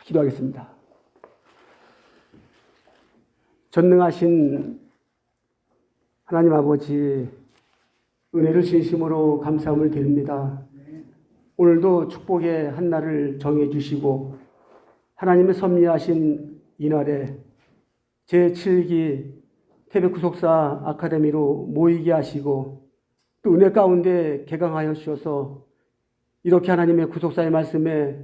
기도하겠습니다. 전능하신 하나님 아버지, 은혜를 진심으로 감사함을 드립니다. 오늘도 축복의 한날을 정해주시고 하나님의 섭리하신 이날에 제7기 태백구속사 아카데미로 모이게 하시고 또 은혜 가운데 개강하여 주셔서 이렇게 하나님의 구속사의 말씀에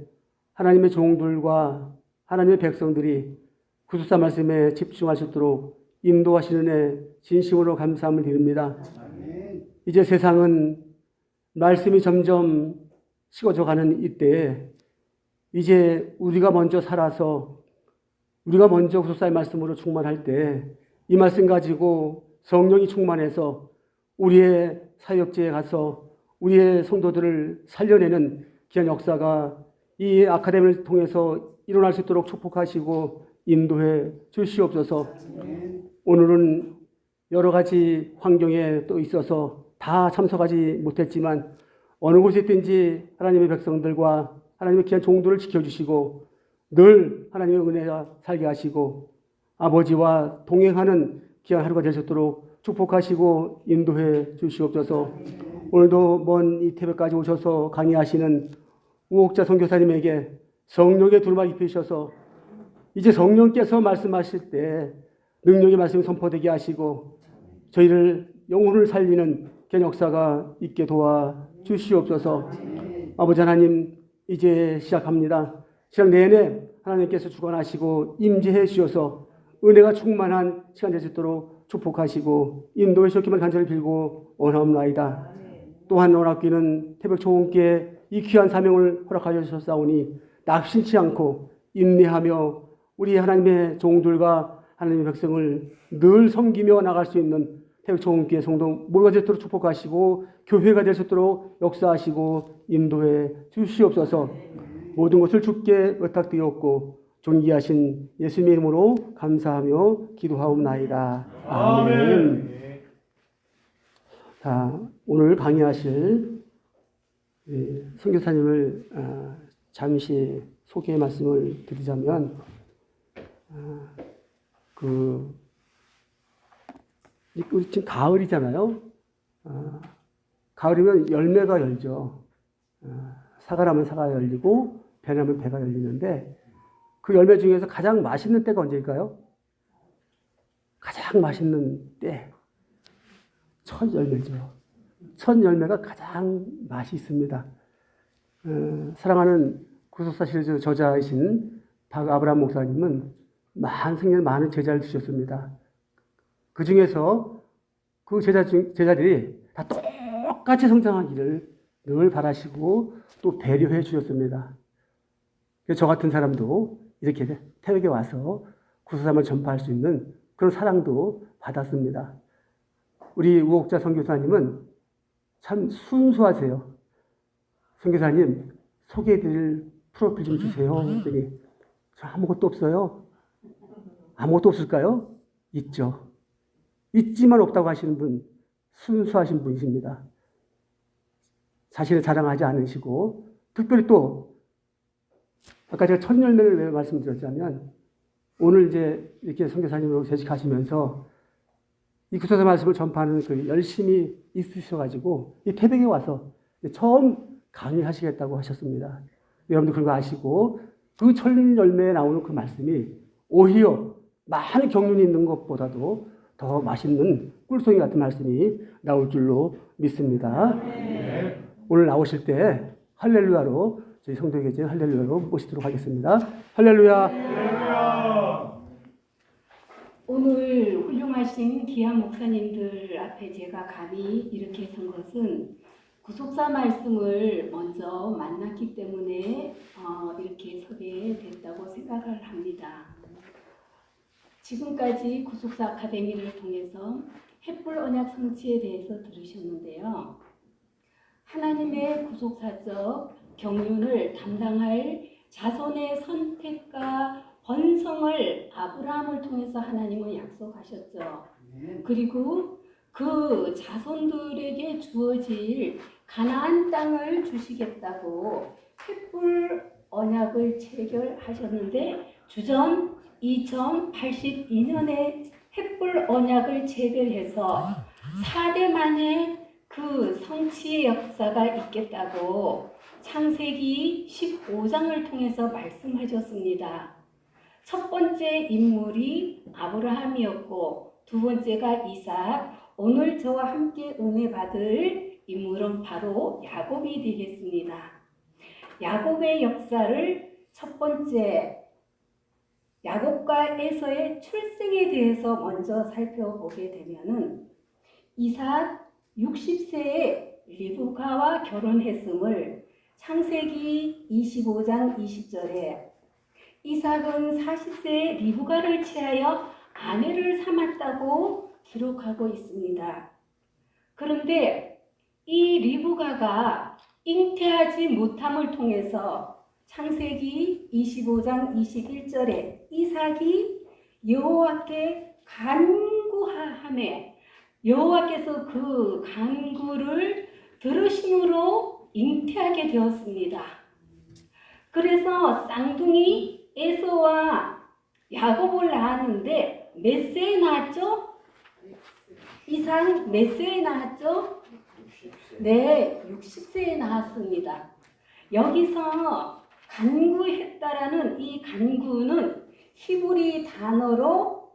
하나님의 종들과 하나님의 백성들이 구속사 말씀에 집중할 수 있도록 인도하시는 애 진심으로 감사함을 드립니다. 이제 세상은 말씀이 점점 식어져가는 이때에 이제 우리가 먼저 살아서 우리가 먼저 구속사의 말씀으로 충만할 때 이 말씀 가지고 성령이 충만해서 우리의 사역지에 가서 우리의 성도들을 살려내는 귀한 역사가 이 아카데미를 통해서 일어날 수 있도록 축복하시고 인도해 주시옵소서. 오늘은 여러 가지 환경에 또 있어서 다 참석하지 못했지만 어느 곳에 있든지 하나님의 백성들과 하나님의 귀한 종들을 지켜주시고 늘 하나님의 은혜가 살게 하시고 아버지와 동행하는 귀한 하루가 될 수 있도록 축복하시고 인도해 주시옵소서. 오늘도 먼 이 태백까지 오셔서 강의하시는 우옥자 선교사님에게 성령의 두루마리 입히셔서 이제 성령께서 말씀하실 때 능력의 말씀이 선포되게 하시고 저희를 영혼을 살리는 귀한 역사가 있게 도와 주시옵소서. 아버지 하나님, 이제 시작합니다. 시작 내내 하나님께서 주관하시고 임재해 주셔서 은혜가 충만한 시간 될 수 있도록 축복하시고 인도해 주셨기만 간절히 빌고 원하옵나이다. 또한 원학기는 태백 총훈께 이 귀한 사명을 허락하여 주셨사오니 낙심치 않고 인내하며 우리 하나님의 종들과 하나님의 백성을 늘 섬기며 나갈 수 있는 태백 총훈께 성도 모두가 되도록 축복하시고 교회가 될 수 있도록 역사하시고 인도해 주시옵소서. 모든 것을 주께 의탁드렸고 존귀하신 예수님의 이름으로 감사하며 기도하옵나이다. 아멘. 자, 오늘 강의하실 선교사님을 잠시 소개 말씀을 드리자면 우리 지금 가을이잖아요. 가을이면 열매가 열죠. 사과라면 사과가 열리고 배라면 배가 열리는데 그 열매 중에서 가장 맛있는 때가 언제일까요? 가장 맛있는 때 첫 열매죠. 첫 열매가 가장 맛이 있습니다. 사랑하는 구속사 시리즈 저자이신 박아브라함 목사님은 많은 제자를 주셨습니다. 그 중에서 그 제자들이 다 똑같이 성장하기를 늘 바라시고 또 배려해 주셨습니다. 저 같은 사람도 이렇게 태백에 와서 구속사를 전파할 수 있는 그런 사랑도 받았습니다. 우리 우옥자 선교사님은 참 순수하세요. 선교사님, 소개해드릴 프로필 좀 주세요. 그랬더니 저 아무것도 없어요. 아무것도 없을까요? 있죠. 있지만 없다고 하시는 분, 순수하신 분이십니다. 자신을 자랑하지 않으시고 특별히 또 아까 제가 첫 열매를 왜 말씀드렸냐면 오늘 이제 이렇게 선교사님으로 재직하시면서 이 구속사 말씀을 전파하는 그 열심히 있으셔가지고 이 태백에 와서 처음 강의하시겠다고 하셨습니다. 여러분도 그런 거 아시고 그 첫 열매에 나오는 그 말씀이 오히려 많은 경륜이 있는 것보다도 더 맛있는 꿀송이 같은 말씀이 나올 줄로 믿습니다. 네. 오늘 나오실 때 할렐루야로 저희 성도에 계신 할렐루야로 모시도록 하겠습니다. 할렐루야. 할렐루야. 오늘 훌륭하신 귀한 목사님들 앞에 제가 감히 이렇게 선 것은 구속사 말씀을 먼저 만났기 때문에 이렇게 서게 됐다고 생각을 합니다. 지금까지 구속사 아카데미를 통해서 햇불 언약 성취에 대해서 들으셨는데요. 하나님의 구속사적 경륜을 담당할 자손의 선택과 번성을 아브라함을 통해서 하나님은 약속하셨죠. 그리고 그 자손들에게 주어질 가나안 땅을 주시겠다고 햇불 언약을 체결하셨는데 주전 2082년에 횃불 언약을 체결해서 4대 만에 그 성취의 역사가 있겠다고 창세기 15장을 통해서 말씀하셨습니다. 첫 번째 인물이 아브라함이었고 두 번째가 이삭, 오늘 저와 함께 은혜 받을 인물은 바로 야곱이 되겠습니다. 야곱의 역사를 첫 번째 야곱과 에서의 출생에 대해서 먼저 살펴보게 되면은 이삭 60세에 리브가와 결혼했음을 창세기 25장 20절에 이삭은 40세에 리브가를 취하여 아내를 삼았다고 기록하고 있습니다. 그런데 이 리브가가 잉태하지 못함을 통해서 창세기 25장 21절에 이삭이 여호와께 간구하매 여호와께서 그 간구를 들으심으로 잉태하게 되었습니다. 그래서 쌍둥이 에서와 야곱을 낳았는데 몇 세에 낳았죠? 이삭 몇 세에 낳았죠? 60세. 네, 60세에 낳았습니다. 여기서 간구했다라는 이 간구는 히브리 단어로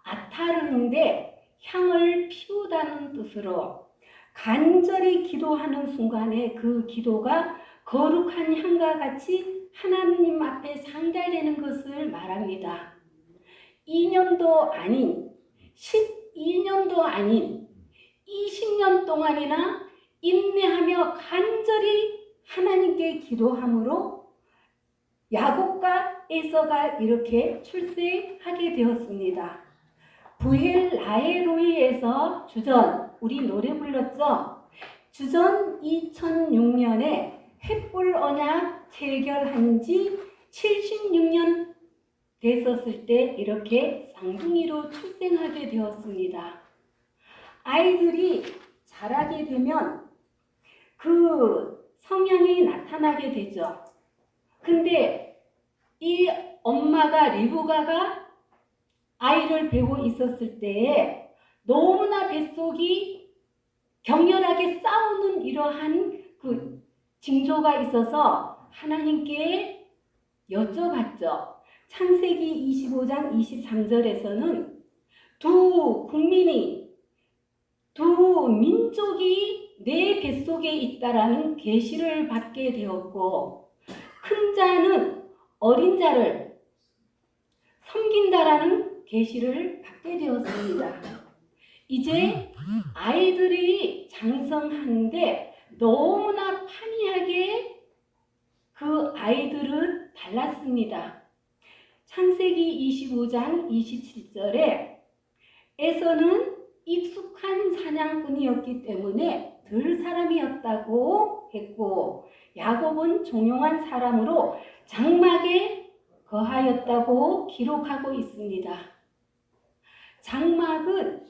아타르인데 향을 피우다는 뜻으로 간절히 기도하는 순간에 그 기도가 거룩한 향과 같이 하나님 앞에 상달되는 것을 말합니다. 2년도 아닌 12년도 아닌 20년 동안이나 인내하며 간절히 하나님께 기도함으로 야곱과 에서가 이렇게 출세하게 되었습니다. 부엘 라헬로이에서 주전, 우리 노래 불렀죠? 주전 2006년에 횃불 언약 체결한 지 76년 됐었을 때 이렇게 쌍둥이로 출생하게 되었습니다. 아이들이 자라게 되면 그 성향이 나타나게 되죠. 근데 이 엄마가 리브가가 아이를 베고 있었을 때에 너무나 뱃속이 격렬하게 싸우는 이러한 그 징조가 있어서 하나님께 여쭤봤죠. 창세기 25장 23절에서는 두 국민이 두 민족이 내 뱃속에 있다라는 계시를 받게 되었고 큰 자는 어린 자를 섬긴다라는 계시를 받게 되었습니다. 이제 아이들이 장성하는데 너무나 판이하게 그 아이들은 달랐습니다. 창세기 25장 27절에 에서는 익숙한 사냥꾼이었기 때문에 들 사람이었다고 했고 야곱은 종용한 사람으로 장막에 거하였다고 기록하고 있습니다. 장막은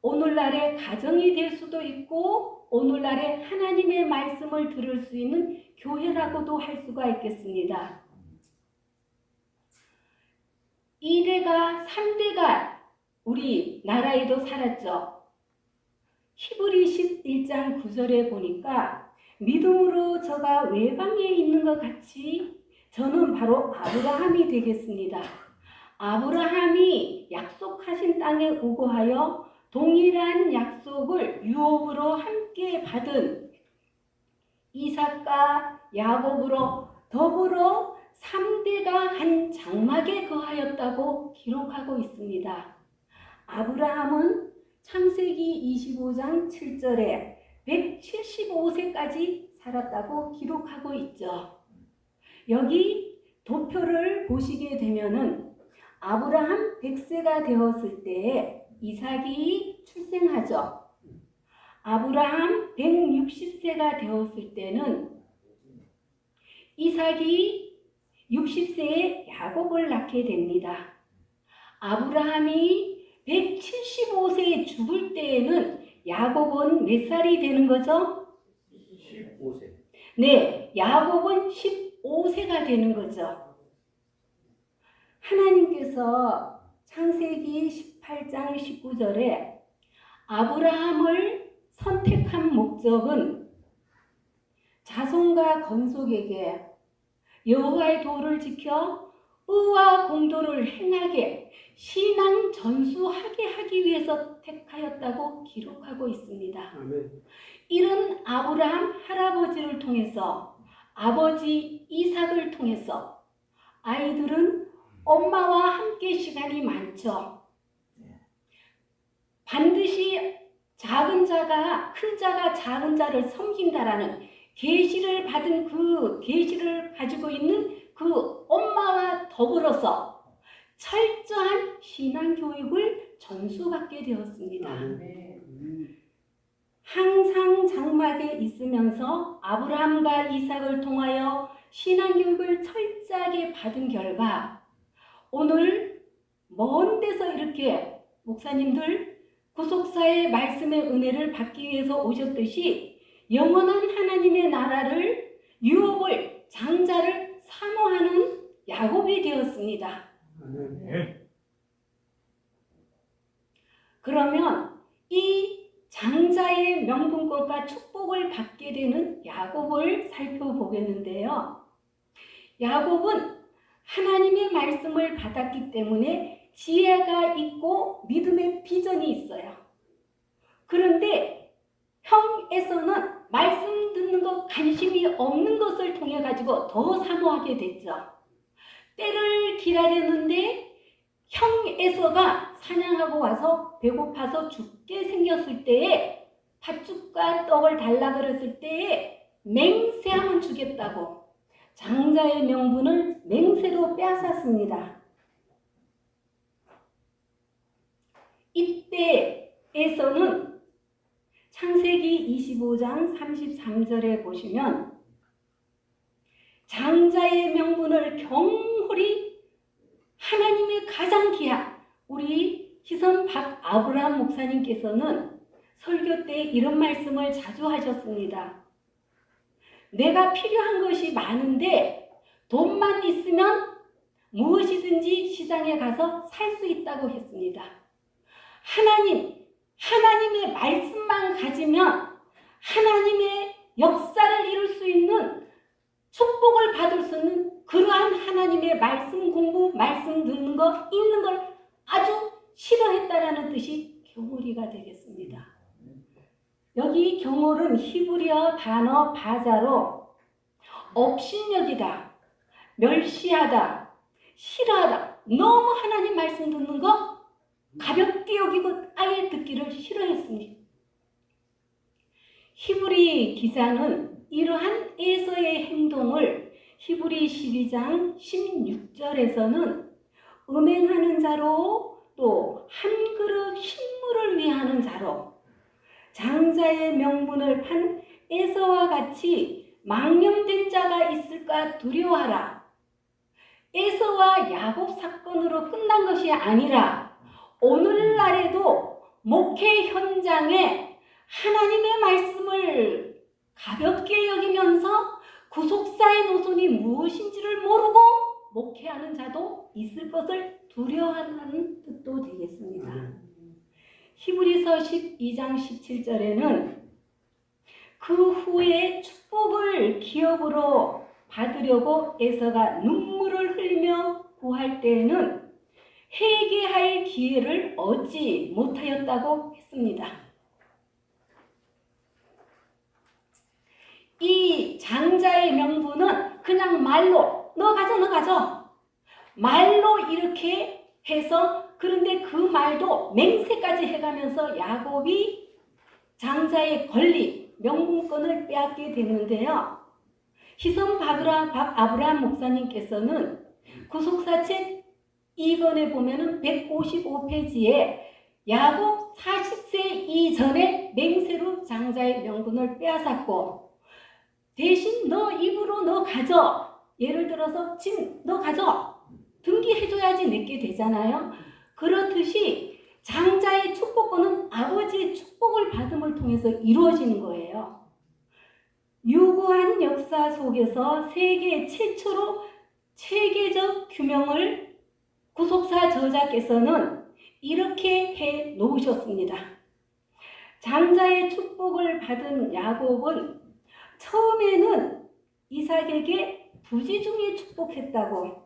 오늘날의 가정이 될 수도 있고 오늘날의 하나님의 말씀을 들을 수 있는 교회라고도 할 수가 있겠습니다. 2대가 3대가 우리 나라에도 살았죠. 히브리 11장 9절에 보니까 믿음으로 저가 외방에 있는 것 같이 저는 바로 아브라함이 되겠습니다. 아브라함이 약속하신 땅에 우거하여 동일한 약속을 유업으로 함께 받은 이삭과 야곱으로 더불어 3대가 한 장막에 거하였다고 기록하고 있습니다. 아브라함은 창세기 25장 7절에 175세까지 살았다고 기록하고 있죠. 여기 도표를 보시게 되면은 아브라함 100세가 되었을 때에 이삭이 출생하죠. 아브라함 160세가 되었을 때는 이삭이 60세에 야곱을 낳게 됩니다. 아브라함이 175세에 죽을 때에는 야곱은 몇 살이 되는 거죠? 15세. 네, 야곱은 5세가 되는 거죠. 하나님께서 창세기 18장 19절에 아브라함을 선택한 목적은 자손과 건속에게 여호와의 도를 지켜 의와 공도를 행하게 신앙 전수하게 하기 위해서 택하였다고 기록하고 있습니다. 아멘. 이런 아브라함 할아버지를 통해서 아버지 이삭을 통해서 아이들은 엄마와 함께 시간이 많죠. 반드시 작은 자가 큰 자가 작은 자를 섬긴다라는 계시를 받은 그 계시를 가지고 있는 그 엄마와 더불어서 철저한 신앙 교육을 전수받게 되었습니다. 항상 장막에 있으면서 아브라함과 이삭을 통하여 신앙 교육을 철저하게 받은 결과 오늘 먼 데서 이렇게 목사님들 구속사의 말씀의 은혜를 받기 위해서 오셨듯이 영원한 하나님의 나라를 유업을 장자를 사모하는 야곱이 되었습니다. 그러면 이 장자의 명분권과 축복을 받게 되는 야곱을 살펴보겠는데요. 야곱은 하나님의 말씀을 받았기 때문에 지혜가 있고 믿음의 비전이 있어요. 그런데 형 에서는 말씀 듣는 것 관심이 없는 것을 통해 가지고 더 사모하게 됐죠. 때를 기다렸는데 형 에서가 사냥하고 와서 배고파서 죽게 생겼을 때에 팥죽과 떡을 달라 그랬을 때에 맹세하면 주겠다고 장자의 명분을 맹세로 빼앗았습니다. 이때에서는 창세기 25장 33절에 보시면 장자의 명분을 경홀히 하나님의 가장 귀한 우리 희선 박 아브라함 목사님께서는 설교 때 이런 말씀을 자주 하셨습니다. 내가 필요한 것이 많은데 돈만 있으면 무엇이든지 시장에 가서 살 수 있다고 했습니다. 하나님의 말씀만 가지면 하나님의 역사를 이룰 수 있는 축복을 받을 수 있는 그러한 하나님의 말씀 공부, 말씀 듣는 거, 읽는 걸 아주 싫어했다라는 뜻이 경홀이가 되겠습니다. 여기 경홀은 히브리어 단어 바자로 업신여기다, 멸시하다, 싫어하다, 너무 하나님 말씀 듣는 거 가볍게 여기고 아예 듣기를 싫어했습니다. 히브리 기자는 이러한 에서의 행동을 히브리 12장 16절에서는 음행하는 자로 또 한 그릇 식물을 위하는 자로 장자의 명분을 판 에서와 같이 망령된 자가 있을까 두려워하라. 에서와 야곱 사건으로 끝난 것이 아니라 오늘날에도 목회 현장에 하나님의 말씀을 가볍게 여기면서 구속사의 노선이 무엇인지를 모르고 목회하는 자도 있을 것을 두려워하는 뜻도 되겠습니다. 히브리서 12장 17절에는 그 후에 축복을 기업으로 받으려고 에서가 눈물을 흘리며 구할 때에는 회개할 기회를 얻지 못하였다고 했습니다. 이 장자의 명분은 그냥 말로 너 가져 말로 이렇게 해서 그런데 그 말도 맹세까지 해가면서 야곱이 장자의 권리 명분권을 빼앗게 되는데요. 희성 아브라함 목사님께서는 구속사책 2권에 보면은 155페이지에 야곱 40세 이전에 맹세로 장자의 명분을 빼앗았고 대신 너 입으로 너 가져. 예를 들어서 진 너 가져. 등기해줘야지 내게 되잖아요. 그렇듯이 장자의 축복권은 아버지의 축복을 받음을 통해서 이루어지는 거예요. 유구한 역사 속에서 세계 최초로 체계적 규명을 구속사 저자께서는 이렇게 해 놓으셨습니다. 장자의 축복을 받은 야곱은 처음에는 이삭에게 부지 중에 축복했다고.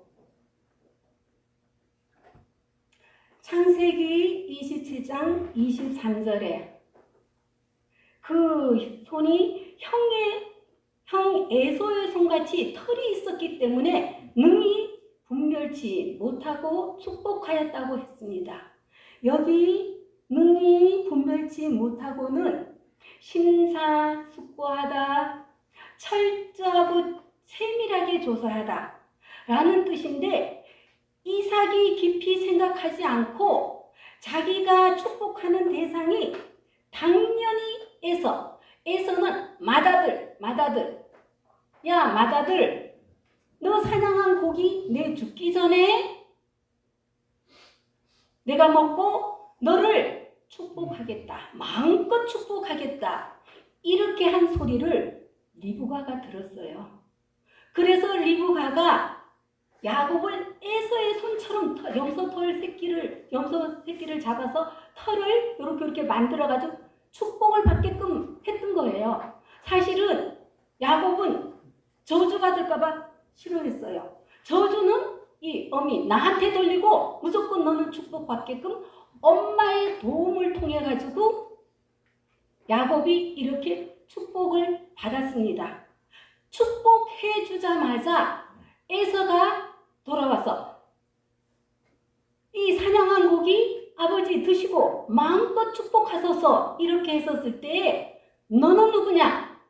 창세기 27장 23절에 그 손이 형 에서의 손같이 털이 있었기 때문에 능히 분별치 못하고 축복하였다고 했습니다. 여기 능히 분별치 못하고는 심사숙고하다, 철저하고 세밀하게 조사하다 라는 뜻인데, 이삭이 깊이 생각하지 않고 자기가 축복하는 대상이 당연히 에서는 맏아들, 야 맏아들, 너 사냥한 고기 내 죽기 전에 내가 먹고 너를 축복하겠다, 마음껏 축복하겠다, 이렇게 한 소리를 리브가가 들었어요. 그래서 리브가가 야곱을 에서의 손처럼 염소 새끼를 잡아서 털을 이렇게 만들어가지고 축복을 받게끔 했던 거예요. 사실은 야곱은 저주가 될까봐 싫어했어요. 저주는 이 어미 나한테 돌리고 무조건 너는 축복받게끔 엄마의 도움을 통해 가지고 야곱이 이렇게 축복을 받았습니다. 축복해 주자마자 에서가 돌아와서 이 사냥한 고기 아버지 드시고 마음껏 축복하소서 이렇게 했었을 때, 너는 누구냐?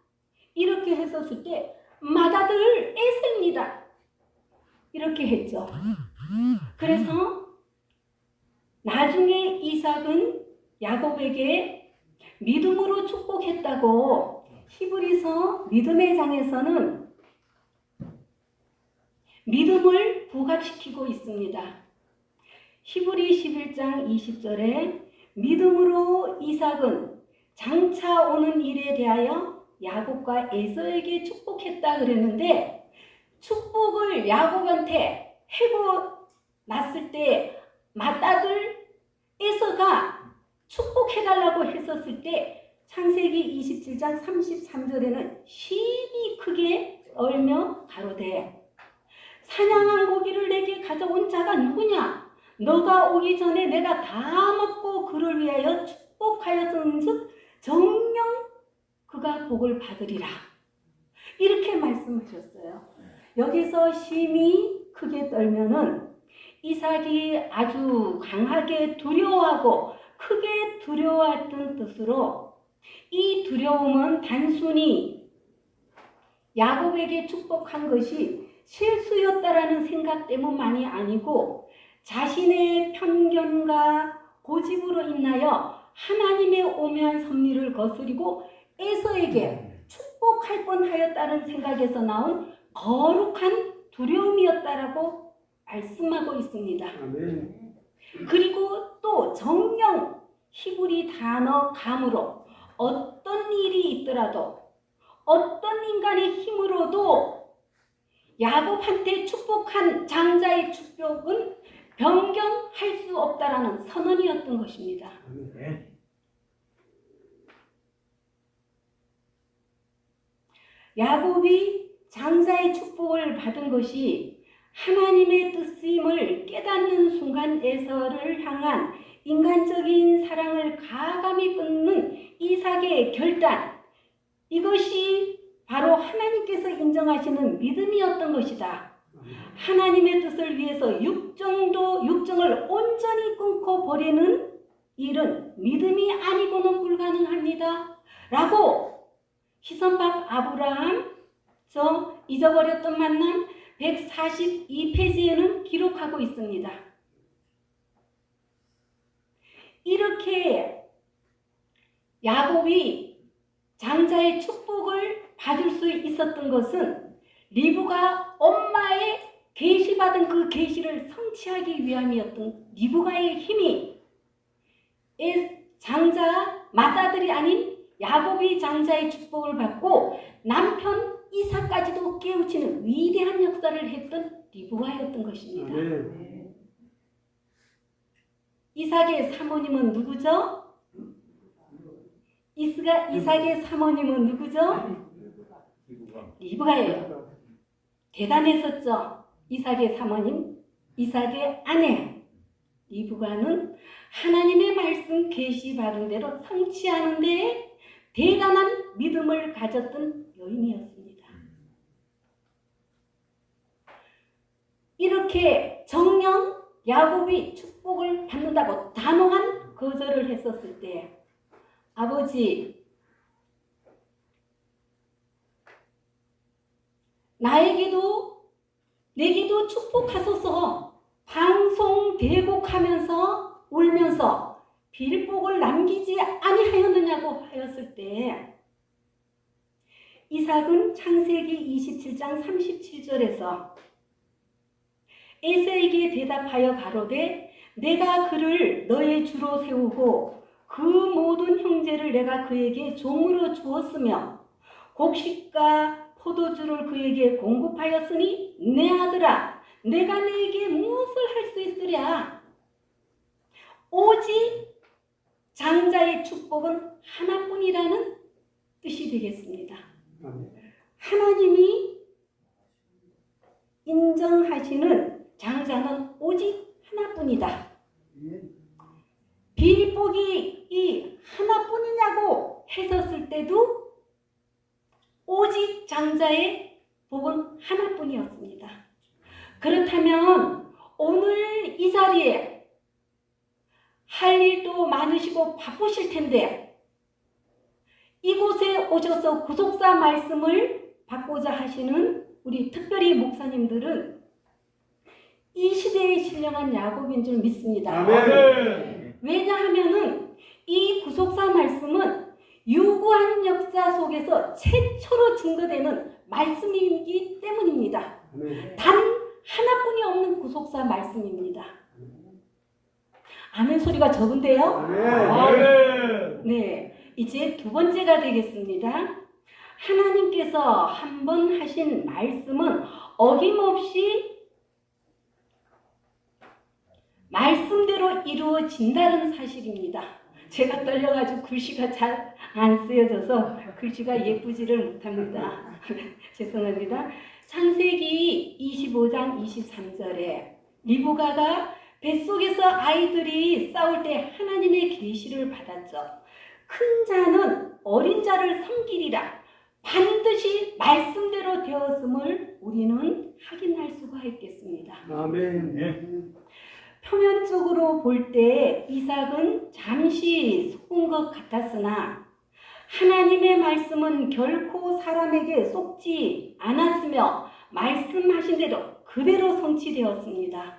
이렇게 했었을 때 맏아들 에서입니다. 이렇게 했죠. 그래서 나중에 이삭은 야곱에게 믿음으로 축복했다고 히브리서 믿음의 장에서는 믿음을 부각시키고 있습니다. 히브리 11장 20절에 믿음으로 이삭은 장차 오는 일에 대하여 야곱과 에서에게 축복했다 그랬는데, 축복을 야곱한테 해고 났을 때 맏아들 에서가 축복해달라고 했었을 때 창세기 27장 33절에는 심히 크게 얼며 가로되 사냥한 고기를 내게 가져온 자가 누구냐? 너가 오기 전에 내가 다 먹고 그를 위하여 축복하였은즉 정녕 그가 복을 받으리라. 이렇게 말씀하셨어요. 여기서 심히 크게 떨면은 이삭이 아주 강하게 두려워하고 크게 두려워했던 뜻으로, 이 두려움은 단순히 야곱에게 축복한 것이 실수였다라는 생각 때문만이 아니고 자신의 편견과 고집으로 인하여 하나님의 오묘한 섭리를 거스리고 에서에게 축복할 뻔하였다는 생각에서 나온 거룩한 두려움이었다라고 말씀하고 있습니다. 아멘. 그리고 또 정령 히브리 단어 감으로 어떤 일이 있더라도 어떤 인간의 힘으로도 야곱한테 축복한 장자의 축복은 변경할 수 없다라는 선언이었던 것입니다. 아멘. 야곱이 장자의 축복을 받은 것이 하나님의 뜻임을 깨닫는 순간 에서를 향한 인간적인 사랑을 가감히 끊는 이삭의 결단, 이것이 바로 하나님께서 인정하시는 믿음이었던 것이다. 하나님의 뜻을 위해서 육정을 온전히 끊고 버리는 일은 믿음이 아니고는 불가능합니다. 라고 희선박 아브라함 저 잊어버렸던 만남 142페이지에는 기록하고 있습니다. 이렇게 야곱이 장자의 축복을 받을 수 있었던 것은 리브가 엄마의 계시받은 그 계시를 성취하기 위함이었던 리브가의 힘이 장자 맏아들이 아닌 야곱이 장자의 축복을 받고 남편 이삭까지도 깨우치는 위대한 역사를 했던 리브가였던 것입니다. 아멘. 이삭의 사모님은 누구죠? 이삭의 사모님은 누구죠? 리브가예요. 대단했었죠. 이삭의 사모님, 이삭의 아내 리브가는 하나님의 말씀 계시 받은 대로 성취하는 데 대단한 믿음을 가졌던 여인이었습니다. 이렇게 정녕 야곱이 축복을 받는다고 단호한 거절을 했었을 때 아버지, 내게도 축복하소서. 방송 대곡하면서 울면서 빌복을 남기지 아니하였느냐고 하였을 때 이삭은 창세기 27장 37절에서 에서에게 대답하여 가로되 내가 그를 너의 주로 세우고 그 모든 형제를 내가 그에게 종으로 주었으며 곡식과 포도주를 그에게 공급하였으니 내 아들아 내가 네게 무엇을 할 수 있으랴. 오직 장자의 축복은 하나뿐이라는 뜻이 되겠습니다. 하나님이 인정하시는 장자는 오직 하나뿐이다. 빌복이 이 하나뿐이냐고 했었을 때도 오직 장자의 복은 하나뿐이었습니다. 그렇다면 오늘 이 자리에 할 일도 많으시고 바쁘실 텐데 이곳에 오셔서 구속사 말씀을 받고자 하시는 우리 특별히 목사님들은 이 시대에 신령한 야곱인 줄 믿습니다. 아멘. 왜냐하면은 이 구속사 말씀은 유구한 역사 속에서 최초로 증거되는 말씀이기 때문입니다. 아멘. 단 하나뿐이 없는 구속사 말씀입니다. 아멘 소리가 적은데요? 아멘. 네, 이제 두 번째가 되겠습니다. 하나님께서 한 번 하신 말씀은 어김없이 말씀대로 이루어진다는 사실입니다. 제가 떨려가지고 글씨가 잘 안 쓰여져서 글씨가 예쁘지를 못합니다. 죄송합니다. 창세기 25장 23절에 리브가가 뱃속에서 아이들이 싸울 때 하나님의 계시를 받았죠. 큰 자는 어린 자를 섬기리라. 반드시 말씀대로 되었음을 우리는 확인할 수가 있겠습니다. 아멘. 표면적으로 볼 때 이삭은 잠시 속은 것 같았으나 하나님의 말씀은 결코 사람에게 속지 않았으며 말씀하신 대로 그대로 성취되었습니다.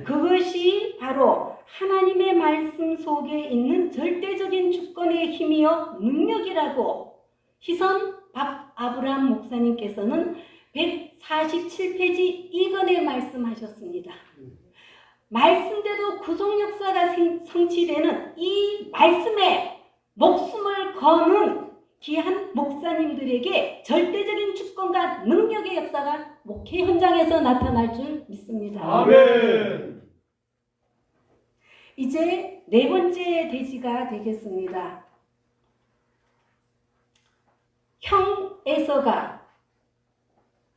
그것이 바로 하나님의 말씀 속에 있는 절대적인 주권의 힘이요 능력이라고 희선 박 아브람 목사님께서는 147페이지 2권에 말씀하셨습니다. 말씀대로 구속 역사가 성취되는 이 말씀에 목숨을 거는 귀한 목사님들에게 절대적인 주권과 능력의 역사가 목회 현장에서 나타날 줄 믿습니다. 아멘. 이제 네 번째 대지가 되겠습니다. 형 에서가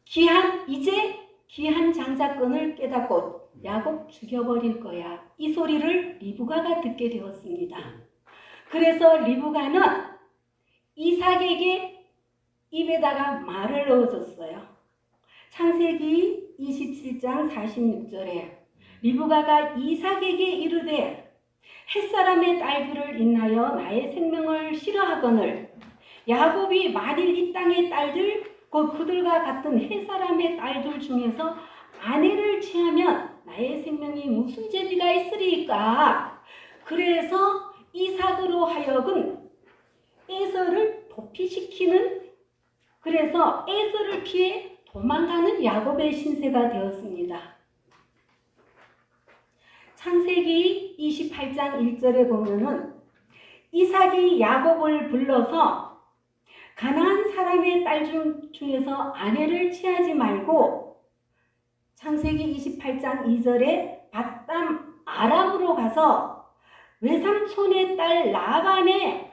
귀한 장자권을 깨닫고 야곱 죽여버릴 거야. 이 소리를 리브가가 듣게 되었습니다. 그래서 리브가는 이삭에게 입에다가 말을 넣어줬어요. 창세기 27장 46절에 리브가가 이삭에게 이르되 햇사람의 딸들을 인하여 나의 생명을 싫어하거늘 야곱이 만일 이 땅의 딸들 그들과 같은 햇사람의 딸들 중에서 아내를 취하면 나의 생명이 무슨 재미가 있으리까? 그래서 이삭으로 하여금 에서를 도피시키는, 그래서 에서를 피해 도망가는 야곱의 신세가 되었습니다. 창세기 28장 1절에 보면은 이삭이 야곱을 불러서 가나안 사람의 딸 중에서 아내를 취하지 말고 창세기 28장 2절에 밧담 아람으로 가서 외삼촌의 딸 라반의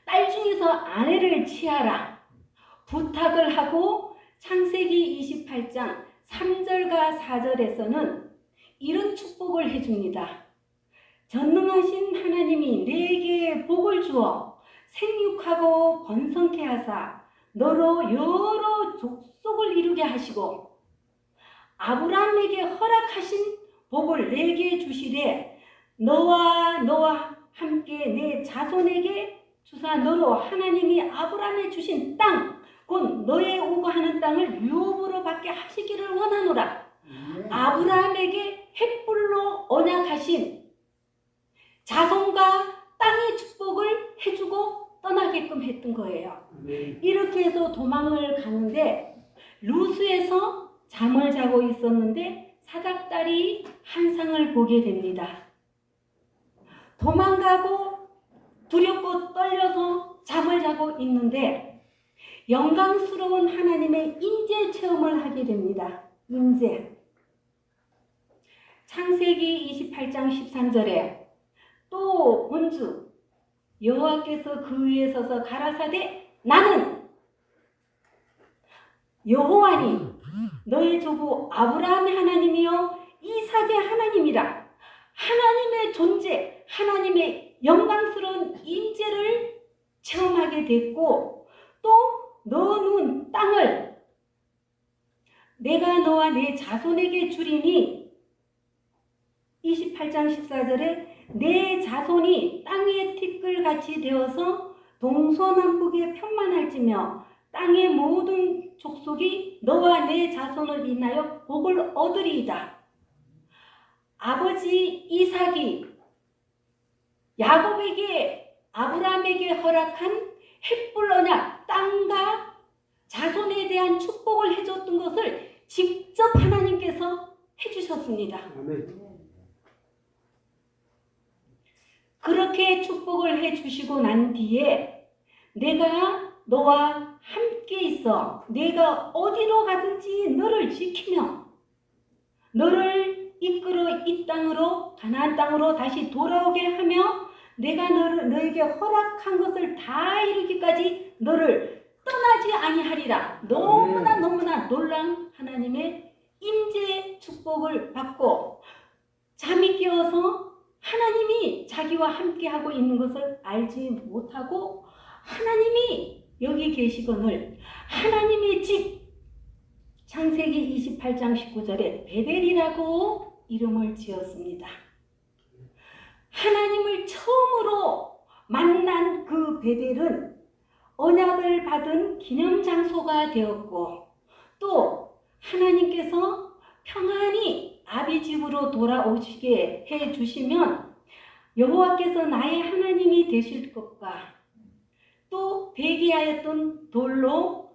딸 중에서 아내를 취하라 부탁을 하고 창세기 28장 3절과 4절에서는 이런 축복을 해줍니다. 전능하신 하나님이 내게 복을 주어 생육하고 번성케 하사 너로 여러 족속을 이루게 하시고 아브라함에게 허락하신 복을 내게 주시되 너와 함께 내 자손에게 주사 너로 하나님이 아브라함에 주신 땅 곧 너의 오고 하는 땅을 유업으로 받게 하시기를 원하노라. 아브라함에게 햇불로 언약하신 자손과 땅의 축복을 해주고 떠나게끔 했던 거예요. 이렇게 해서 도망을 가는데 루스에서 잠을 자고 있었는데 사닥다리 환상을 보게 됩니다. 도망가고 두렵고 떨려서 잠을 자고 있는데 영광스러운 하나님의 임재 체험을 하게 됩니다. 임재. 창세기 28장 13절에 또 본즉 여호와께서 그 위에 서서 가라사대 나는 여호와니 너의 조부 아브라함의 하나님이요 이삭의 하나님이라. 하나님의 존재, 하나님의 영광스러운 임재를 체험하게 됐고 또 너는 땅을 내가 너와 내 자손에게 주리니 28장 14절에 내 자손이 땅의 티끌같이 되어서 동서남북에 편만할지며 땅의 모든 족속이 너와 내 자손을 인하여 복을 얻으리이다. 아버지 이삭이 야곱에게 아브라함에게 허락한 햇불 언약 땅과 자손에 대한 축복을 해줬던 것을 직접 하나님께서 해주셨습니다. 아멘. 그렇게 축복을 해주시고 난 뒤에 내가 너와 함께 있어 내가 어디로 가든지 너를 지키며 너를 이끌어 이 땅으로 가나안 땅으로 다시 돌아오게 하며 내가 너에게 허락한 것을 다 이루기까지 너를 떠나지 아니하리라. 너무나 놀라운 하나님의 임재 축복을 받고 잠이 깨어서 하나님이 자기와 함께하고 있는 것을 알지 못하고 하나님이 여기 계시거늘 하나님의 집 창세기 28장 19절에 베델이라고 이름을 지었습니다. 하나님을 처음으로 만난 그 베델은 언약을 받은 기념장소가 되었고 또 하나님께서 평안히 아비 집으로 돌아오시게 해주시면 여호와께서 나의 하나님이 되실 것과 또 배기하였던 돌로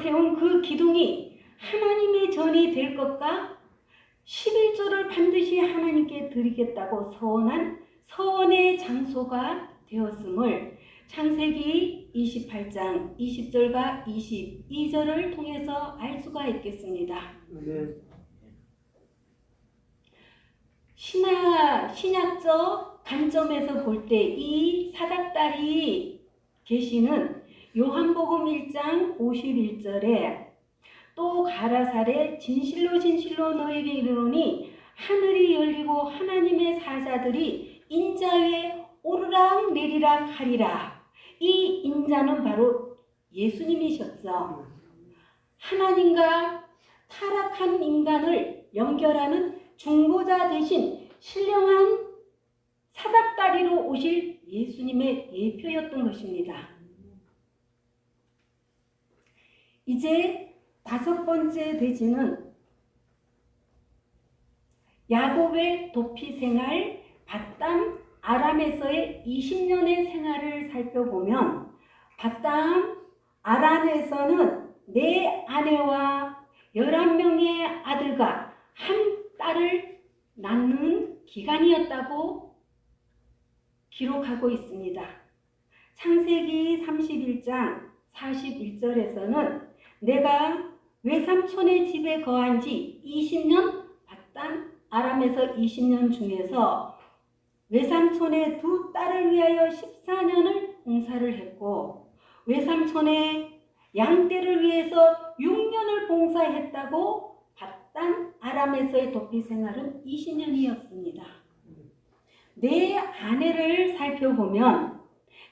세운 그 기둥이 하나님의 전이 될 것과 11조를 반드시 하나님께 드리겠다고 서원한 서원의 장소가 되었음을 창세기 28장 20절과 22절을 통해서 알 수가 있겠습니다. 네. 신약적 관점에서 볼 때 이 사닥다리 계시는 요한복음 1장 51절에 또 가라사대 진실로 너에게 이르노니 하늘이 열리고 하나님의 사자들이 인자 위에 오르락 내리락 하리라. 이 인자는 바로 예수님이셨죠. 하나님과 타락한 인간을 연결하는 중보자 대신 신령한 사닥다리로 오실 예수님의 예표였던 것입니다. 이제 5번째 대지는 야곱의 도피 생활 밧담 아람에서의 20년의 생활을 살펴보면 밧담 아람에서는 4 아내와 11명의 아들과 한 딸을 낳는 기간이었다고 기록하고 있습니다. 창세기 31장 41절에서는 내가 외삼촌의 집에 거한 지 20년 받단 아람에서 20년 중에서 외삼촌의 두 딸을 위하여 14년을 봉사를 했고 외삼촌의 양떼를 위해서 6년을 봉사했다고 받단 아람에서의 도피 생활은 20년이었습니다. 내 아내를 살펴보면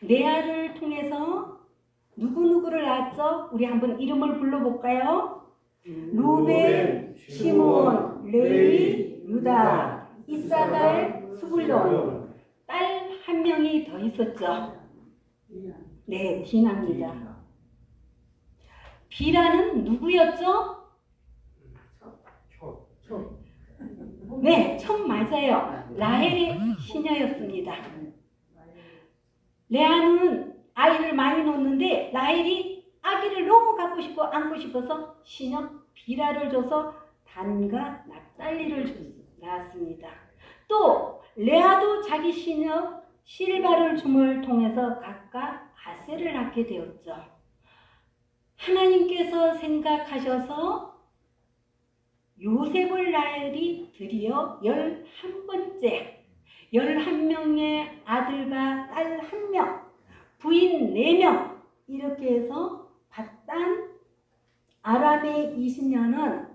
내 아를 통해서 누구누구를 낳았죠? 우리 한번 이름을 불러볼까요? 루벤, 시몬, 레위, 유다, 이사갈, 스불론. 딸 한 명이 더 있었죠. 네, 디나입니다. 비라는 누구였죠? 네, 총 맞아요. 라헬의 시녀였습니다. 레아는 아이를 많이 놓는데 라헬이 아기를 너무 갖고 싶고 안고 싶어서 시녀 비라를 줘서 단과 납달리를 낳았습니다. 또 레아도 자기 시녀 실바를 줌을 통해서 각각 아셀을 낳게 되었죠. 하나님께서 생각하셔서 요셉을 라헬이 드디어 11번째 11명의 아들과 딸 1명, 부인 4명 이렇게 해서 받단 아람의 20년은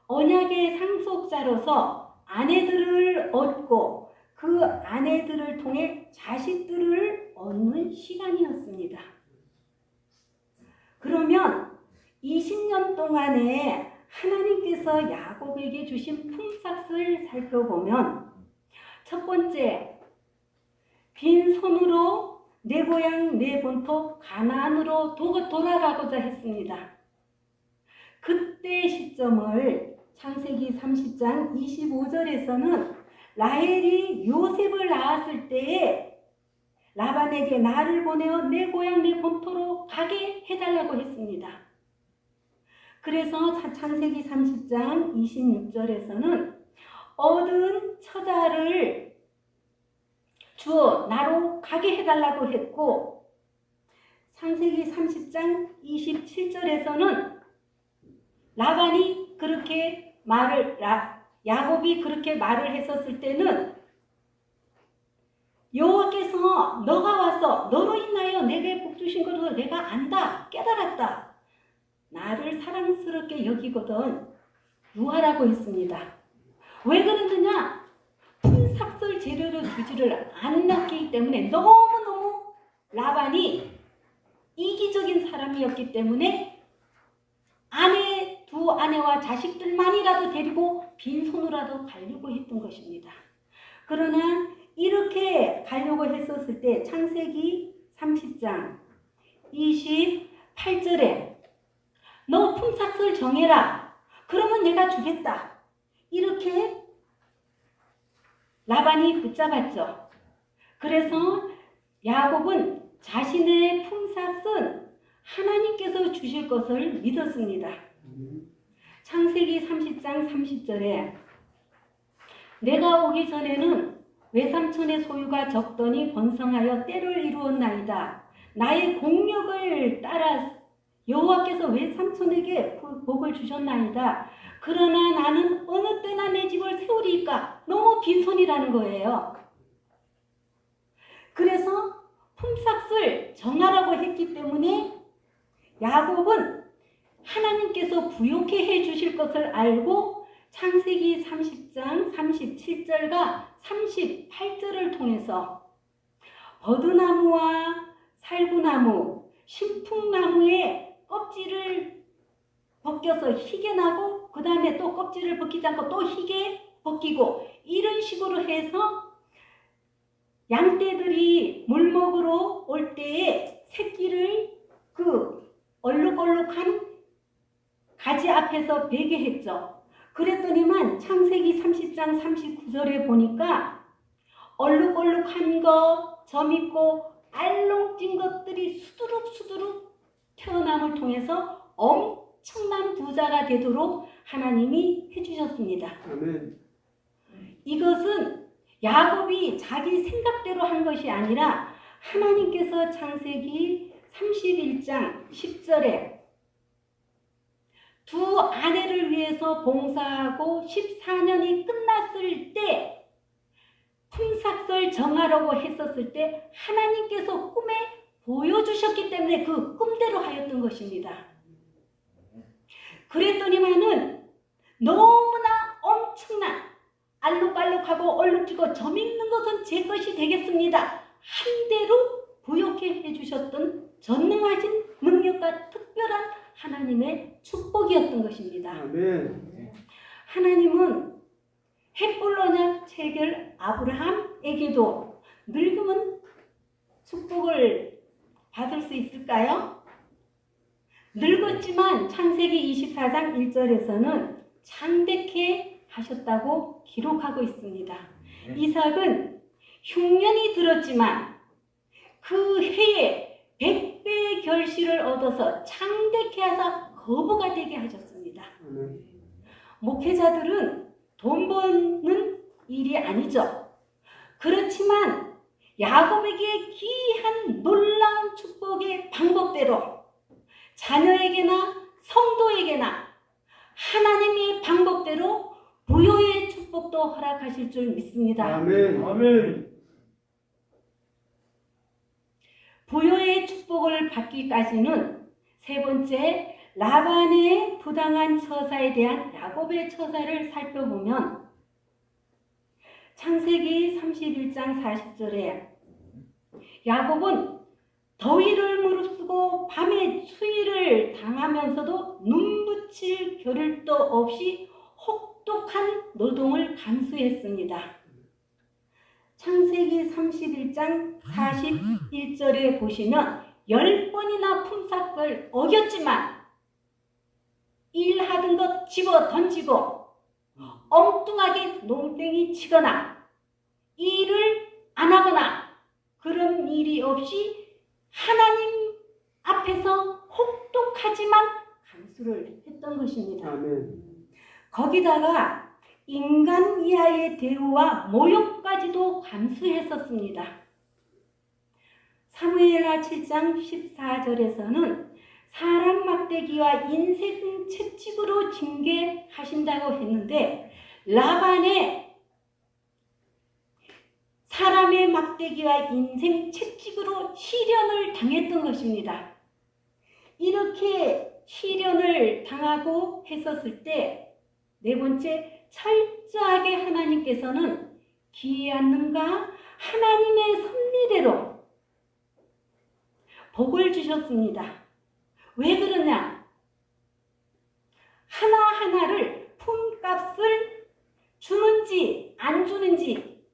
언약의 상속자로서 아내들을 얻고 그 아내들을 통해 자식들을 얻는 시간이었습니다. 그러면 20년 동안에 하나님께서 야곱에게 주신 품삯을 살펴보면 첫 번째, 빈손으로 내 고향 내 본토 가나안으로 돌아가고자 했습니다. 그때 시점을 창세기 30장 25절에서는 라헬이 요셉을 낳았을 때에 라반에게 나를 보내어 내 고향 내 본토로 가게 해달라고 했습니다. 그래서 창세기 30장 26절에서는 얻은 처자를 주어 나로 가게 해달라고 했고 창세기 30장 27절에서는 라반이 그렇게 야곱이 그렇게 말을 했었을 때는 여호와께서 너가 와서 너로 인하여 내게 복 주신 것을 내가 안다 깨달았다 나를 사랑스럽게 여기거든 유하라고 했습니다. 왜 그러느냐? 품삯을 재료로 주지를 않았기 때문에 너무너무 라반이 이기적인 사람이었기 때문에 두 아내와 자식들만이라도 데리고 빈손으로라도 가려고 했던 것입니다. 그러나 이렇게 가려고 했었을 때 창세기 30장 28절에 너 품삯을 정해라. 그러면 내가 주겠다. 이렇게 라반이 붙잡았죠. 그래서 야곱은 자신의 품삯은 하나님께서 주실 것을 믿었습니다. 창세기 30장 30절에 내가 오기 전에는 외삼촌의 소유가 적더니 번성하여 때를 이루었나이다. 나의 공력을 따라 여호와께서 외삼촌에게 복을 주셨나이다. 그러나 나는 어느 때나 내 집을 세우리까? 너무 빈손이라는 거예요. 그래서 품삯을 정하라고 했기 때문에 야곱은 하나님께서 부욕해 해 주실 것을 알고 창세기 30장 37절과 38절을 통해서 버드나무와 살구나무, 신풍나무의 껍질을 벗겨서 희게 나고 그 다음에 또 껍질을 벗기지 않고 또 희게 벗기고 이런 식으로 해서 양떼들이 물 먹으러 올 때에 새끼를 그 얼룩얼룩한 가지 앞에서 베게 했죠. 그랬더니만 창세기 30장 39절에 보니까 얼룩얼룩한 거, 점 있고 알롱진 것들이 수두룩수두룩 태어남을 통해서 엄청난 부자가 되도록 하나님이 해주셨습니다. 아멘. 이것은 야곱이 자기 생각대로 한 것이 아니라 하나님께서 창세기 31장 10절에 두 아내를 위해서 봉사하고 14년이 끝났을 때 품삯을 정하라고 했었을 때 하나님께서 꿈에 보여주셨기 때문에 그 꿈대로 하였던 것입니다. 그랬더니만은 너무나 엄청난 알록달록하고 얼룩지고 점 있는 것은 제 것이 되겠습니다. 한 대로 부욕해 해주셨던 전능하신 능력과 특별한 하나님의 축복이었던 것입니다. 아멘. 하나님은 헷불러냐 체결 아브라함에게도 늙으면 축복을 받을 수 있을까요? 늙었지만 창세기 24장 1절에서는 창대케 하셨다고 기록하고 있습니다. 이삭은 흉년이 들었지만 그 해에 100배의 결실을 얻어서 창대케 하사 거부가 되게 하셨습니다. 목회자들은 돈 버는 일이 아니죠. 그렇지만 야곱에게 귀한 놀라운 축복의 방법대로 자녀에게나 성도에게나 하나님의 방법대로 부요의 축복도 허락하실 줄 믿습니다. 아멘. 아멘. 부요의 축복을 받기까지는 세 번째 라반의 부당한 처사에 대한 야곱의 처사를 살펴보면 창세기 31장 40절에 야곱은 더위를 무릅쓰고 밤에 추위를 당하면서도 눈붙일 겨를도 없이 혹독한 노동을 감수했습니다. 창세기 31장 41절에 보시면 10번이나 품삯을 어겼지만 일하던 것 집어 던지고 엉뚱하게 농땡이 치거나 일을 안 하거나 그런 일이 없이 하나님 앞에서 혹독하지만 감수를 했던 것입니다. 아멘. 거기다가 인간 이하의 대우와 모욕까지도 감수했었습니다. 사무엘하 7장 14절에서는 사람 막대기와 인생 채찍으로 징계하신다고 했는데 라반의 사람의 막대기와 인생 채찍으로 시련을 당했던 것입니다. 이렇게 시련을 당하고 했었을 때 네 번째, 철저하게 하나님께서는 기이한가 하나님의 섭리대로 복을 주셨습니다. 왜 그러냐? 하나하나를 품값을 주는지 안 주는지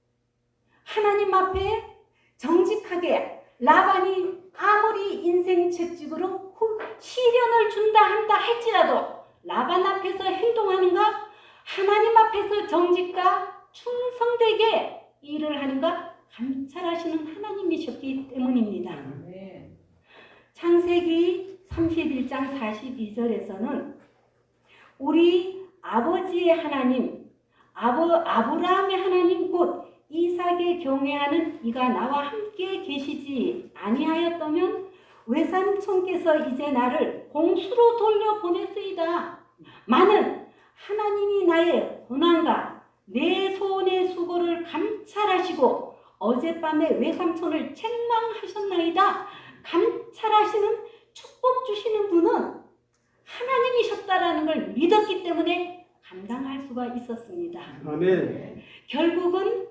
하나님 앞에 정직하게 라반이 아무리 인생 채찍으로 시련을 준다 한다 할지라도 라반 앞에서 행동하는가 하나님 앞에서 정직과 충성되게 일을 하는가 감찰하시는 하나님이셨기 때문입니다. 창세기 31장 42절에서는 우리 아버지의 하나님 아브라함의 하나님 곧 이삭에 경외하는 이가 나와 함께 계시지 아니하였다면 외삼촌께서 이제 나를 공수로 돌려보냈으이다. 마는 하나님이 나의 고난과 내 소원의 수고를 감찰하시고 어젯밤에 외삼촌을 책망하셨나이다. 감찰하시는 축복 주시는 분은 하나님이셨다라는 걸 믿었기 때문에 감당할 수가 있었습니다. 아멘. 결국은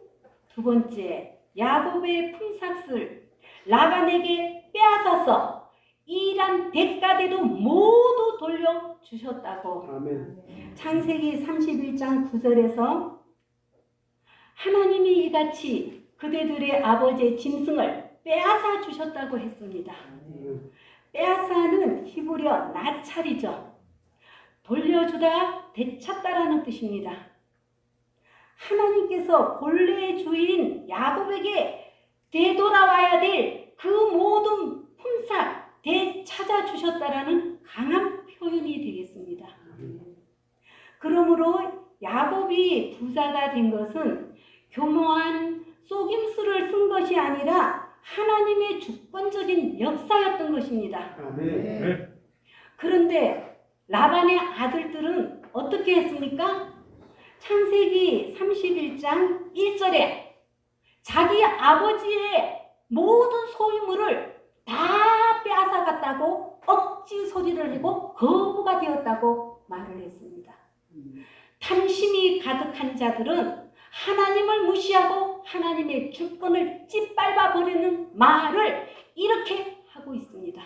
두 번째 야곱의 품삯을 라반에게 빼앗아서 일한 대가대로 모두 돌려주셨다고. 아멘. 창세기 31장 9절에서 하나님이 이같이 그대들의 아버지의 짐승을 빼앗아 주셨다고 했습니다. 빼앗아는 히브리어 나찰이죠. 돌려주다, 되찾다라는 뜻입니다. 하나님께서 본래의 주인 야곱에게 되돌아와야 될 그 모든 품삯 되찾아 주셨다라는 강한 표현이 되겠습니다. 그러므로 야곱이 부자가 된 것은 교묘한 속임수를 쓴 것이 아니라 하나님의 주권적인 역사였던 것입니다. 아멘. 그런데 라반의 아들들은 어떻게 했습니까? 창세기 31장 1절에 자기 아버지의 모든 소유물을 다 빼앗아갔다고 억지 소리를 하고 거부가 되었다고 말을 했습니다. 탐심이 가득한 자들은 하나님을 무시하고 하나님의 주권을 짓밟아 버리는 말을 이렇게 하고 있습니다.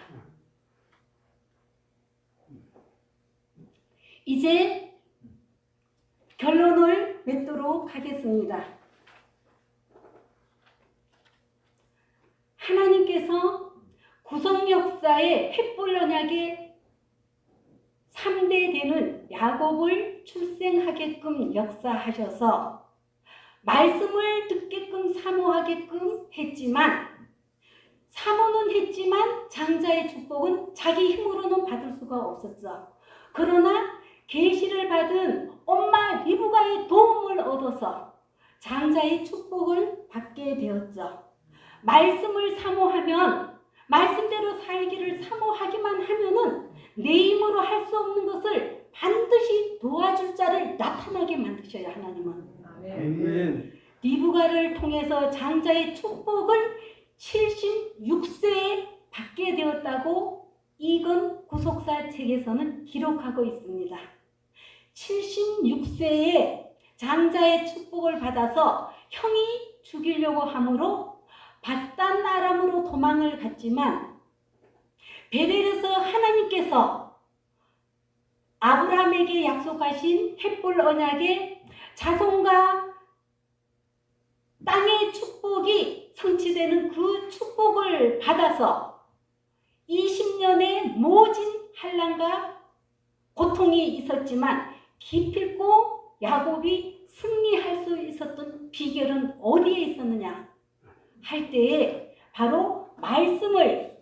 이제 결론을 맺도록 하겠습니다. 하나님께서 구속 역사의 횃불 언약의 3대 되는 야곱을 출생하게끔 역사하셔서 말씀을 듣게끔 사모하게끔 했지만 장자의 축복은 자기 힘으로는 받을 수가 없었죠. 그러나 계시를 받은 엄마 리브가의 도움을 얻어서 장자의 축복을 받게 되었죠. 말씀을 사모하면 말씀대로 살기를 사모하기만 하면은 내 힘으로 할 수 없는 것을 반드시 도와줄 자를 나타나게 만드셔야 하나님은. 아멘. 리브가를 통해서 장자의 축복을 76세에 받게 되었다고 이건 구속사 책에서는 기록하고 있습니다. 76세에 장자의 축복을 받아서 형이 죽이려고 하므로 바단 아람으로 도망을 갔지만 베델에서 하나님께서 아브라함에게 약속하신 횃불 언약의 자손과 땅의 축복이 성취되는 그 축복을 받아서 20년의 모진 환난과 고통이 있었지만 기필코 야곱이 승리할 수 있었던 비결은 어디에 있었느냐 할 때에 바로 말씀을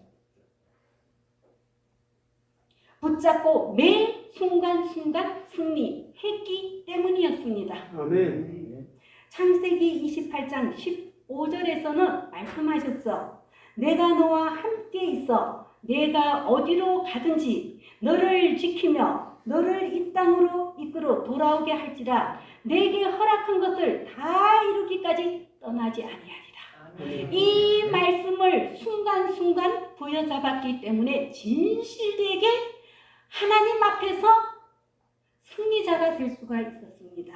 붙잡고 매 순간순간 승리했기 때문이었습니다. 아멘. 창세기 28장 15절에서는 말씀하셨죠. 내가 너와 함께 있어 내가 어디로 가든지 너를 지키며 너를 이 땅으로 이끌어 돌아오게 할지라 내게 허락한 것을 다 이루기까지 떠나지 아니하리라. 이 말씀을 순간순간 부여잡았기 때문에 진실되게 하나님 앞에서 승리자가 될 수가 있었습니다.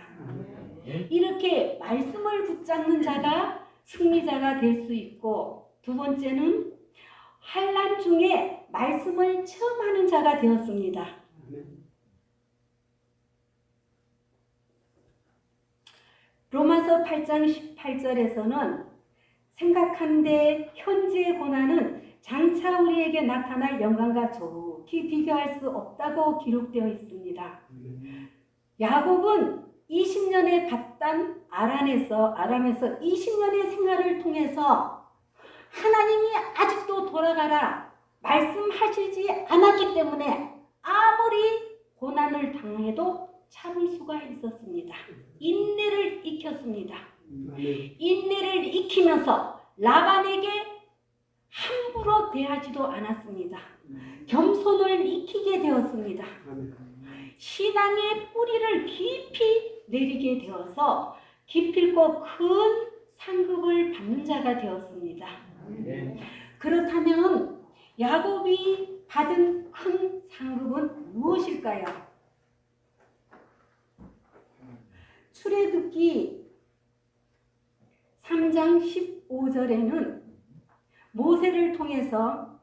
이렇게 말씀을 붙잡는 자가 승리자가 될 수 있고, 두 번째는 환난 중에 말씀을 체험하는 자가 되었습니다. 로마서 8장 18절에서는 생각한데 현재의 고난은 장차 우리에게 나타날 영광과 좋게 비교할 수 없다고 기록되어 있습니다. 야곱은 20년의 바단 아람에서 20년의 생활을 통해서 하나님이 아직도 돌아가라 말씀하시지 않았기 때문에 아무리 고난을 당해도 참을 수가 있었습니다. 인내를 익혔습니다. 인내를 익히면서 라반에게 함부로 대하지도 않았습니다. 겸손을 익히게 되었습니다. 신앙의 뿌리를 깊이 내리게 되어서 기필코 큰 상급을 받는 자가 되었습니다. 그렇다면 야곱이 받은 큰 상급은 무엇일까요? 출애굽기 3장 15절에는 모세를 통해서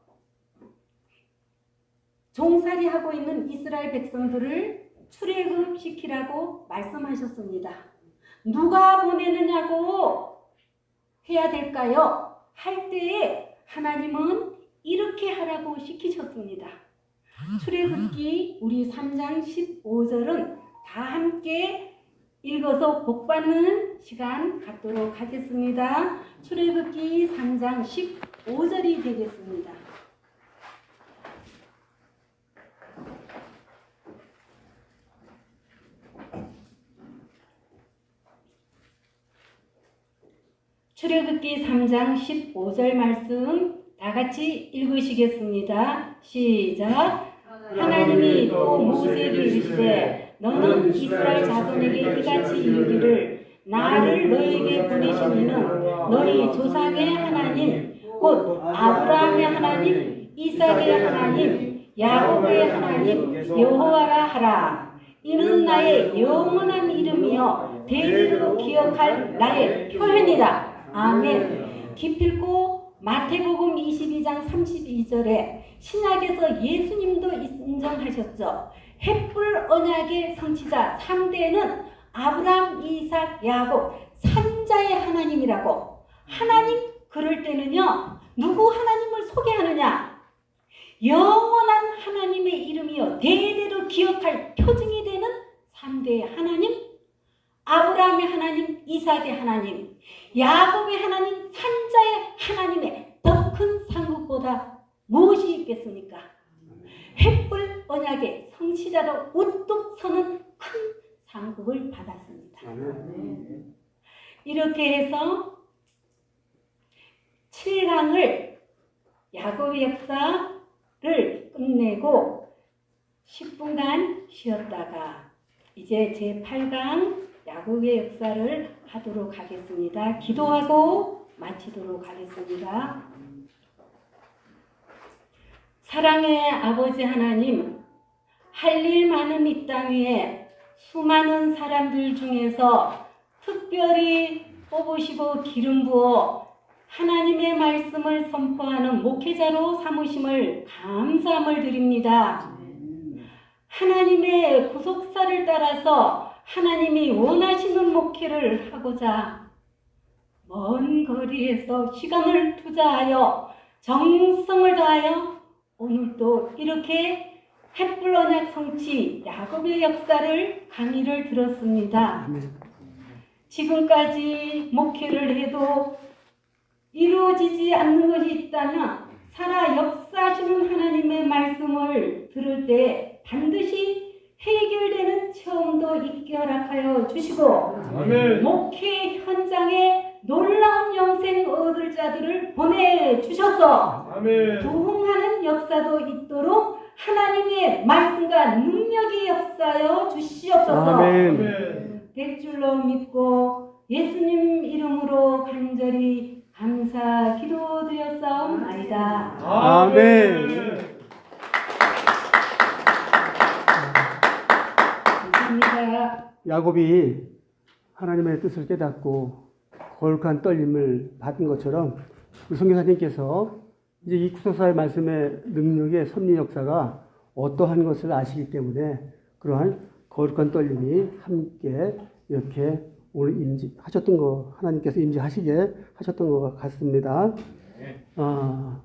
종살이하고 있는 이스라엘 백성들을 출애굽시키라고 말씀하셨습니다. 누가 보내느냐고 해야 될까요? 할 때에 하나님은 이렇게 하라고 시키셨습니다. 출애굽기 우리 3장 15절은 다 함께 읽어서 복받는 시간 갖도록 하겠습니다. 출애굽기 3장 15절이 되겠습니다. 출애굽기 3장 15절 말씀 다 같이 읽으시겠습니다. 시작. 하나님이 또 모세에게 이르시되 너는 이스라엘 자손에게 이같이 이르기를 나를 너에게 보내신 이는 너희 조상의 하나님 곧 아브라함의 하나님 이삭의 하나님 야곱의 하나님 여호와라 하라. 이는 나의 영원한 이름이요 대대로 기억할 나의 표현이라. 아멘. 기필코 마태복음 22장 32절에 신약에서 예수님도 인정하셨죠. 햇불 언약의 성취자 3대는 아브라함, 이삭, 야곱 3자의 하나님이라고. 하나님 그럴 때는요 누구 하나님을 소개하느냐? 영원한 하나님의 이름이요 대대로 기억할 표징이 되는 3대의 하나님, 아브라함의 하나님, 이삭의 하나님, 야곱의 하나님, 3자의 하나님의 더 큰 상급보다 무엇이 있겠습니까? 햇불 언약의 성취자로 우뚝 서는 큰 상급을 받았습니다. 이렇게 해서 7강을 야곱의 역사를 끝내고 10분간 쉬었다가 이제 제8강 야곱의 역사를 하도록 하겠습니다. 기도하고 마치도록 하겠습니다. 사랑의 아버지 하나님, 할 일 많은 이 땅 위에 수많은 사람들 중에서 특별히 뽑으시고 기름 부어 하나님의 말씀을 선포하는 목회자로 삼으심을 감사함을 드립니다. 하나님의 구속사를 따라서 하나님이 원하시는 목회를 하고자 먼 거리에서 시간을 투자하여 정성을 다하여 오늘도 이렇게 햇불 언약 성취 야곱의 역사를 강의를 들었습니다. 지금까지 목회를 해도 이루어지지 않는 것이 있다면 살아 역사하시는 하나님의 말씀을 들을 때 반드시 해결되는 체험도 있게 허락하여 주시고 아멘. 목회 현장에 놀라운 영생 얻을 자들을 보내주셔서 아멘. 부흥하는 역사도 있도록 하나님의 말씀과 능력이 역사하여 주시옵소서. 아멘. 될 줄로 믿고 예수님 이름으로 간절히 감사 기도드렸사옵나이다. 아멘. 감사합니다. 야곱이 하나님의 뜻을 깨닫고 거룩한 떨림을 받은 것처럼 우리 선교사님께서 이제 이 구속사의 말씀의 능력의 섭리 역사가 어떠한 것을 아시기 때문에 그러한 거룩한 떨림이 함께 이렇게 오늘 임지하셨던 거 하나님께서 임지하시게 하셨던 것 같습니다.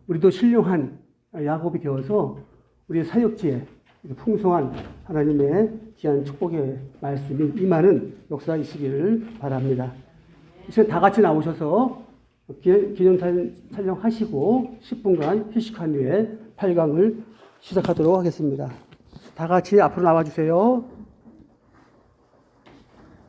우리도 신령한 야곱이 되어서 우리의 사역지에 풍성한 하나님의 귀한 축복의 말씀이 임하는 역사이시기를 바랍니다. 이제 다 같이 나오셔서 기념사진 촬영하시고 10분간 휴식한 후에 8강을 시작하도록 하겠습니다. 다 같이 앞으로 나와주세요.